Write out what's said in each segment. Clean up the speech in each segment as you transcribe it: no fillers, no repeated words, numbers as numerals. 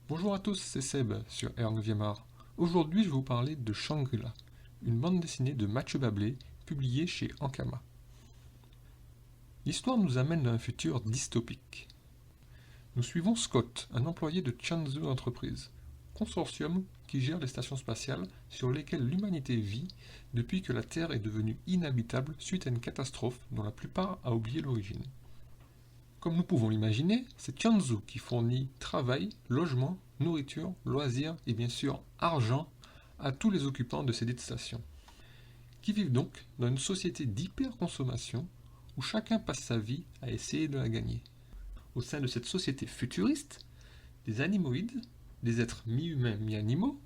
Bonjour à tous, c'est Seb sur R9e art. Aujourd'hui, je vais vous parler de Shangri-La, une bande dessinée de Mathieu Bablé, publiée chez Ankama. L'histoire nous amène dans un futur dystopique. Nous suivons Scott, un employé de Changzhou Enterprise, consortium qui gère les stations spatiales sur lesquelles l'humanité vit depuis que la Terre est devenue inhabitable suite à une catastrophe dont la plupart a oublié l'origine. Comme nous pouvons l'imaginer, c'est Tianzhu qui fournit travail, logement, nourriture, loisirs et bien sûr argent à tous les occupants de ces dites stations, qui vivent donc dans une société d'hyperconsommation où chacun passe sa vie à essayer de la gagner. Au sein de cette société futuriste, des animoïdes, des êtres mi-humains mi-animaux,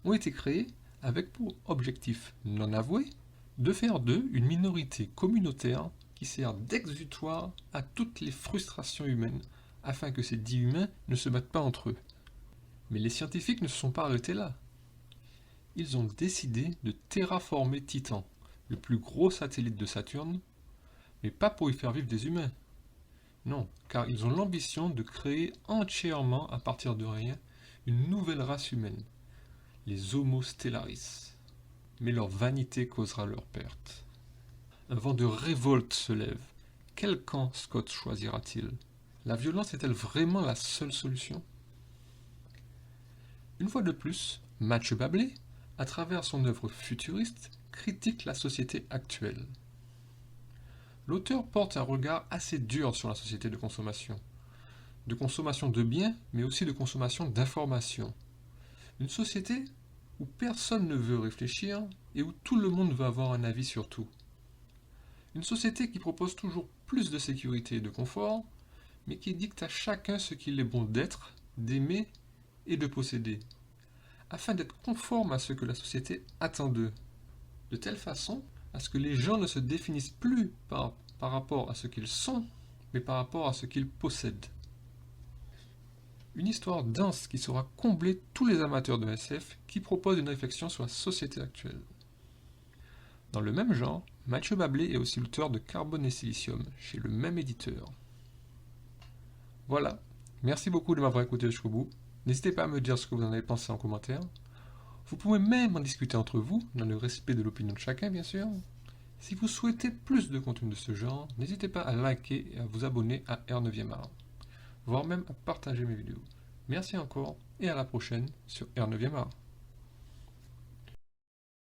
ont été créés avec pour objectif non avoué de faire d'eux une minorité communautaire qui sert d'exutoire à toutes les frustrations humaines, afin que ces dits humains ne se battent pas entre eux. Mais les scientifiques ne se sont pas arrêtés là. Ils ont décidé de terraformer Titan, le plus gros satellite de Saturne, mais pas pour y faire vivre des humains. Non, car ils ont l'ambition de créer entièrement, à partir de rien, une nouvelle race humaine, les Homo Stellaris. Mais leur vanité causera leur perte. Un vent de révolte se lève. Quel camp Scott choisira-t-il? La violence est-elle vraiment la seule solution? Une fois de plus, Mathieu Bablé, à travers son œuvre futuriste, critique la société actuelle. L'auteur porte un regard assez dur sur la société de consommation de biens, mais aussi de consommation d'informations. Une société où personne ne veut réfléchir et où tout le monde veut avoir un avis sur tout. Une société qui propose toujours plus de sécurité et de confort, mais qui dicte à chacun ce qu'il est bon d'être, d'aimer et de posséder, afin d'être conforme à ce que la société attend d'eux, de telle façon à ce que les gens ne se définissent plus par rapport à ce qu'ils sont, mais par rapport à ce qu'ils possèdent. Une histoire dense qui saura combler tous les amateurs de SF qui proposent une réflexion sur la société actuelle. Dans le même genre, Mathieu Bablé est aussi l'auteur de Carbone et Silicium, chez le même éditeur. Voilà, merci beaucoup de m'avoir écouté jusqu'au bout. N'hésitez pas à me dire ce que vous en avez pensé en commentaire. Vous pouvez même en discuter entre vous, dans le respect de l'opinion de chacun bien sûr. Si vous souhaitez plus de contenu de ce genre, n'hésitez pas à liker et à vous abonner à R9e art, voire même à partager mes vidéos. Merci encore et à la prochaine sur R9e art.